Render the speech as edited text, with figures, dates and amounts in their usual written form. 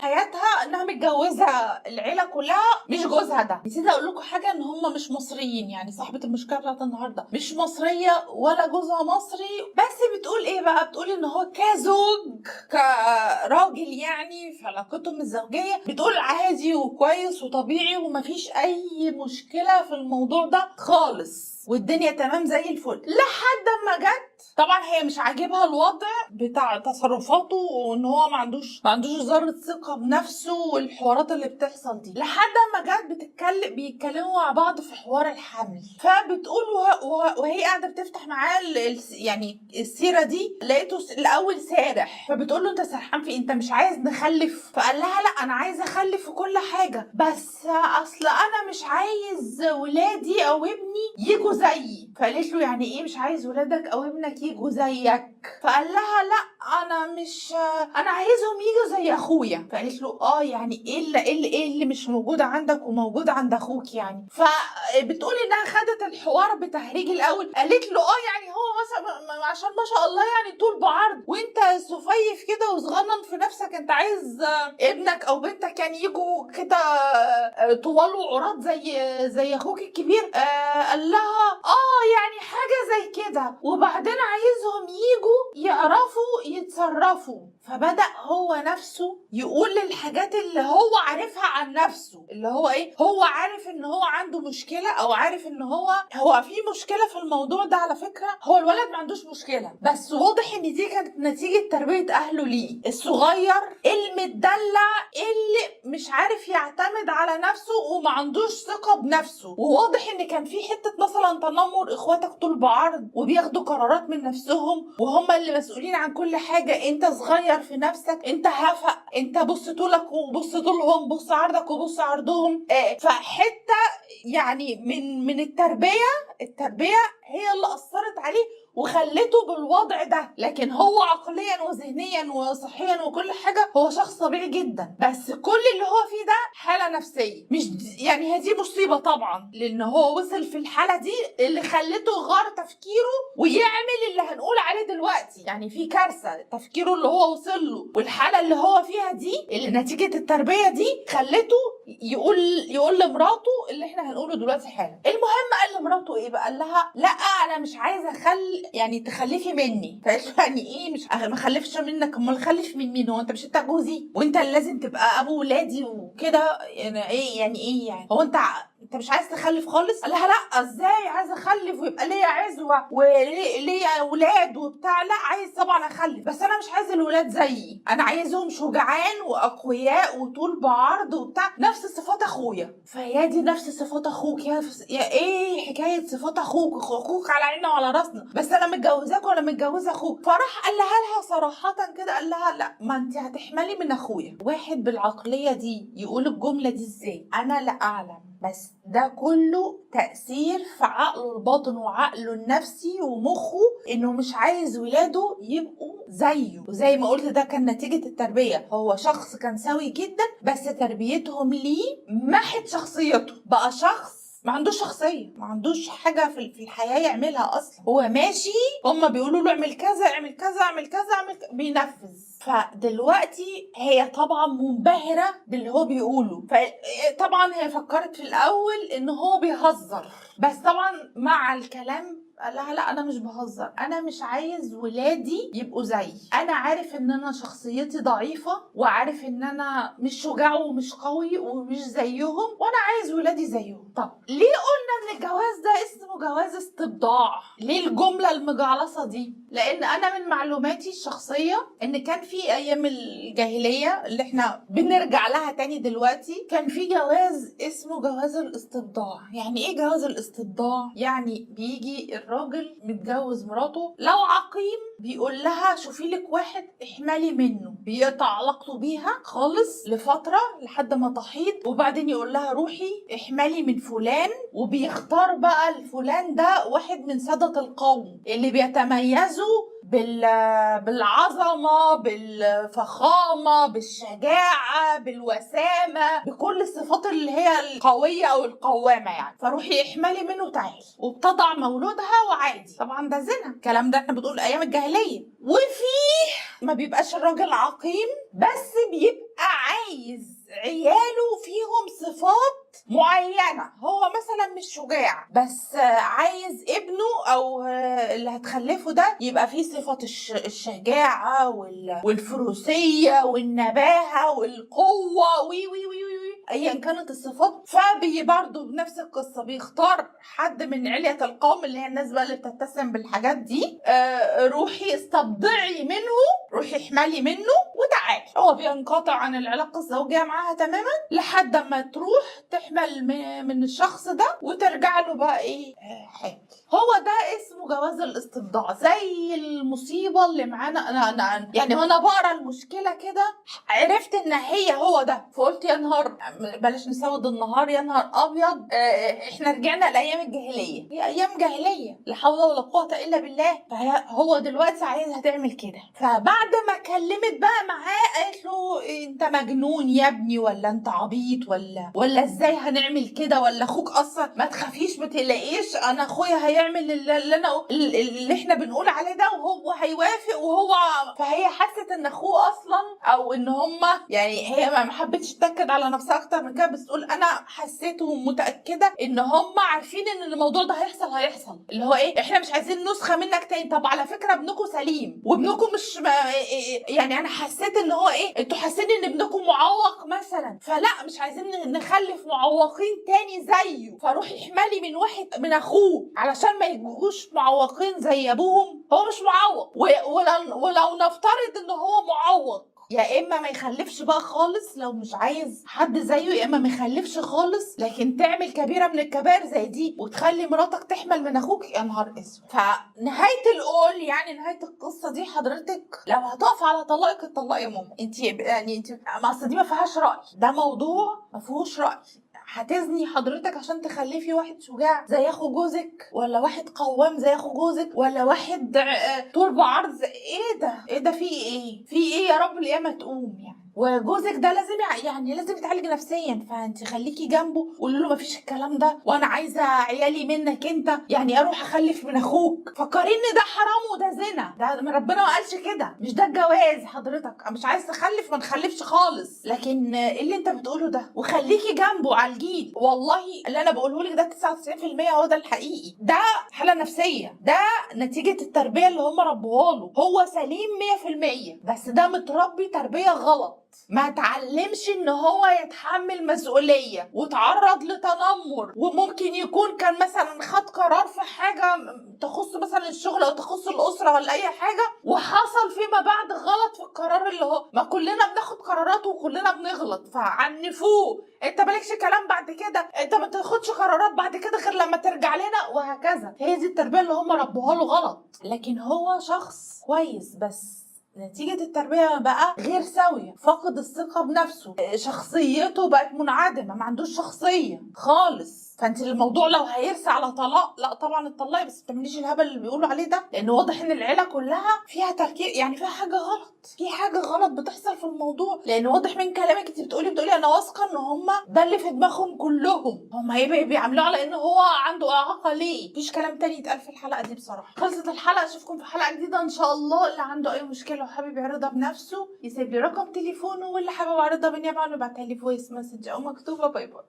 حياتها انها متجوزه العيله كلها مش جوزها ده. نسيت اقول لكم حاجه، ان هم مش مصريين، يعني صاحبه المشكله بتاعت النهارده مش مصريه ولا جوزها مصري، بس بتقول ايه بقى؟ بتقول ان هو كزوج كراجل يعني في علاقتهم الزوجيه، بتقول عادي وكويس وطبيعي ومفيش اي مشكله في الموضوع ده خالص، والدنيا تمام زي الفل، لحد ما جت. طبعا هي مش عاجبها الوضع بتاع تصرفاته، وان هو ما عندوش ذره ثقه بنفسه والحوارات اللي بتحصل دي، لحد ما جت بيتكلموا مع بعض في حوار الحمل. فبتقول وهي قاعده بتفتح معاه يعني السيره دي، لقيته الاول سارح، فبتقول له انت سرحان في انت مش عايز نخلف؟ فقال لها لا انا عايز اخلف وكل حاجه، بس اصل انا مش عايز ولادي او ابني يجوا زيي. فقالت له يعني ايه مش عايز ولادك او ابنك يجوا زيك؟ فقال لها لا انا عايزهم يجوا زي اخويا. فقالت له يعني ايه اللي مش موجود عندك وموجود عند اخوك يعني؟ فبتقول انها خدت الحوار بتهريج الاول، قالت له يعني هو مثلا عشان ما شاء الله يعني طول بعرض وانت سفيف كده وصغنن في نفسك، انت عايز ابنك او بنتك يعني يجوا كده طوال وعراض زي اخوك الكبير؟ قال لها يعني حاجه زي كده، وبعدين عايزهم يجوا يعرفوا يتصرفوا. فبدأ هو نفسه يقول الحاجات اللي هو عارفها عن نفسه، اللي هو ايه، هو عارف ان هو عنده مشكلة، او عارف ان هو في مشكلة في الموضوع ده. على فكرة هو الولد ما عندوش مشكلة، بس واضح ان دي كانت نتيجة تربية اهله ليه. الصغير المدلع اللي مش عارف يعتمد على نفسه وما عندوش ثقة بنفسه، وواضح ان كان في حتة مثلا تنمر، اخواتك طول بعرض وبياخدوا قرارات من نفسهم وهم اللي مسؤولين عن كل حاجة، انت صغير في نفسك، انت هفق، انت بص طولك وبص طولهم، بص عرضك وبص عرضهم. فحتة يعني من التربية هي اللي أثرت عليه وخلته بالوضع ده. لكن هو عقليا وذهنيا وصحيا وكل حاجة هو شخص طبيعي جدا، بس كل اللي هو فيه ده حالة نفسية، مش يعني هذه مصيبة طبعا، لان هو وصل في الحالة دي اللي خلته غار تفكيره ويعمل اللي هنقول عليه دلوقتي. يعني في كارثة، تفكيره اللي هو وصل له والحالة اللي هو فيها دي اللي نتيجة التربية دي خلته يقول لمراته اللي احنا هنقوله دلوقتي حالا. المهم قال لمراته ايه بقى؟ قال لها لا انا مش عايزه يعني تخلفي مني. فقالت له يعني ايه مش ما اخلفش منك؟ امال اخلف من مين؟ هو انت مش انت جوزي وانت اللي لازم تبقى ابو ولادي وكده؟ يعني ايه يعني هو انت مش عايز تخلف خالص؟ قال لها لا ازاي عايزه اخلف ويبقى ليا عزوه وليا اولاد وبتاع؟ لا عايز طبعا اخلف، بس انا مش عايز الولاد زيي، انا عايزهم شجعان واقوياء وطول بعرض وبتاع نفس صفات اخويا. فيا دي نفس صفات اخوك يا ايه حكايه صفات اخوك على عيننا وعلى راسنا، بس انا متجوزاك ولا متجوزه اخوك. فراح قال لها صراحه كده، قال لها لا ما انت هتحملي من اخويا. واحد بالعقليه دي يقول الجمله دي ازاي؟ انا لا اعلم، بس ده كله تأثير في عقله الباطن وعقله النفسي ومخه، انه مش عايز ولاده يبقوا زيه. وزي ما قلت ده كان نتيجة التربية، هو شخص كان سوي جدا بس تربيتهم ليه محت شخصيته، بقى شخص ما عندوش شخصية، ما عندوش حاجة في الحياة يعملها أصلا. هو ماشي هما بيقولوا له اعمل كذا اعمل كذا اعمل كذا بينفذ. فدلوقتي هي طبعا منبهرة باللي هو بيقوله، فطبعا هي فكرت في الأول إن هو بيهزر، بس طبعا مع الكلام قال لها لا انا مش بهزر، انا مش عايز ولادي يبقوا زيي، انا عارف ان انا شخصيتي ضعيفه وعارف ان انا مش شجاع ومش قوي ومش زيهم، وانا عايز ولادي زيهم. طب ليه قلنا ان الجواز ده اسمه جواز استبضاع؟ ليه الجمله المجعلصه دي؟ لان انا من معلوماتي الشخصيه ان كان في ايام الجاهليه اللي احنا بنرجع لها تاني دلوقتي، كان في جواز اسمه جواز الاستبضاع. يعني ايه جواز الاستبضاع؟ يعني بيجي الراجل متجوز مراته لو عقيم بيقول لها شوفي لك واحد احملي منه، بيقطع علاقته بيها خالص لفتره لحد ما تحيض، وبعدين يقول لها روحي احملي من فلان، وبيختار بقى الفلان ده واحد من سادة القوم اللي بيتميزوا بالعظمة، بالفخامة، بالشجاعة، بالوسامة، بكل الصفات اللي هي القوية أو القوامة يعني. فروحي احملي منه تعالي، وبتضع مولودها وعادي. طبعا ده زنا، الكلام ده احنا بنقول أيام الجاهلية. وفيه ما بيبقاش الراجل عقيم بس بيبقى عايز عياله فيهم صفات معينة، هو مثلا مش شجاع بس عايز ابنه او اللي هتخلفه ده يبقى فيه صفة الشجاعة والفروسية والنباهة والقوة وي وي وي وي ايا كانت الصفات. فبي برضه نفس القصة، بيختار حد من علية القوم اللي هي الناس بقى اللي بتتسم بالحاجات دي، روحي استبضعي منه، روحي احملي منه وتعالي. هو بينقطع عن العلاقة الزوجية معاها تماما لحد ما تروح تحمل من الشخص ده وترجع له بقى ايه حاجة. هو ده اسمه جواز الاستبضاع، زي المصيبة اللي معانا. أنا يعني وانا بقرا المشكلة كده عرفت ان هو ده، فقلت يا نهار، بلاش نسود النهار، يا نهار ابيض. احنا رجعنا لايام الجاهلية، هي ايام جاهلية لا حول ولا قوة الا بالله. فهو دلوقتي عايزها تعمل كده. فبعد ما كلمت بقى معاه قالت له انت مجنون يا ابني، ولا انت عبيط، ولا ازاي هنعمل كده، ولا اخوك اصلا ما تخافيش ما تقلقيش، انا اخويا هيعمل اللي احنا بنقول عليه ده وهو هيوافق وهو. فهي حست ان اخوه اصلا او ان هما يعني، هي ما حبتش تاكد على نفسها اكتر من كده، بس تقول انا حسيت ومتاكده ان هما عارفين ان الموضوع ده هيحصل، اللي هو ايه، احنا مش عايزين نسخه منك تاني. طب على فكره ابنكم سليم وابنكم مش يعني انا حسيت ان هو ايه، انتوا حاسين ان ابنكم معوق مثلا، فلا مش عايزين نخلف معوقين تاني زيه، فروحي احملي من واحد من اخوه علشان ما يجوش معوقين زي ابوهم. هو مش معوق، ولو نفترض ان هو معوق، يا اما ما يخلفش بقى خالص لو مش عايز حد زيه، يا اما ما يخلفش خالص. لكن تعمل كبيره من الكبائر زي دي وتخلي مراتك تحمل من اخوك، يا نهار اسود. فنهايه القول يعني نهايه القصه دي، حضرتك لو هتقف على طلاقك اتطلقي يا ماما. انت يعني انت اصل دي ما فيهاش راي، ده موضوع ما فيهوش راي. هتزني حضرتك عشان تخلفي واحد شجاع زي اخو جوزك، ولا واحد قوام زي اخو جوزك، ولا واحد طول بعرض؟ ايه ده في ايه يا رب القيامه تقوم يعني. وجوزك ده لازم يتعالج نفسيا، فانت خليكي جنبه قولي له مفيش الكلام ده، وانا عايزه عيالي منك انت، يعني اروح اخلف من اخوك؟ فكرين ان ده حرام وده زنا، ده ربنا ما قالش كده، مش ده الجواز. حضرتك مش عايز تخلف ما تخلفش خالص، لكن ايه اللي انت بتقوله ده؟ وخليكي جنبه على الجيل. والله اللي انا بقوله لك ده 99% هو ده الحقيقي، ده حاله نفسيه، ده نتيجه التربيه اللي هم ربوها له. هو سليم 100%، بس ده متربي تربيه غلط، ما تعلمش ان هو يتحمل مسؤولية وتعرض لتنمر، وممكن يكون كان مثلا خد قرار في حاجة تخص مثلا الشغل او تخص الاسرة ولا اي حاجة، وحصل فيما بعد غلط في القرار اللي هو، ما كلنا بناخد قرارات وكلنا بنغلط، فعنفوه انت مالكش كلام بعد كده، انت ما تاخدش قرارات بعد كده غير لما ترجع لنا، وهكذا. هي دي التربية اللي هم ربوها له غلط. لكن هو شخص كويس، بس نتيجة التربية بقى غير سوية، فقد الثقة بنفسه، شخصيته بقت منعدمة، ما عندوش شخصية خالص. فانت الموضوع لو هيرسى على طلاق، لا طبعا اتطلقي، بس ما تعمليش الهبل اللي بيقولوا عليه ده، لان واضح ان العيلة كلها فيها تركيب، يعني فيها حاجة غلط، في حاجة غلط بتحصل في الموضوع. لان واضح من كلامك انت بتقولي انا واثقة ان هم ده اللي في دماغهم كلهم، هم هيبقى بيعملوه على ان هو عنده اعاقة. ليه؟ مفيش كلام تاني يتقال في الحلقة دي بصراحة. خلصت الحلقة، اشوفكم في حلقة جديدة ان شاء الله. اللي عنده اي مشكلة وحابب يعرضها بنفسه يسيب لي رقم تليفونه، واللي حابب اعرضها بالنيابة عنه يبعتها لي فويس مسج او مكتوبة. باي باي.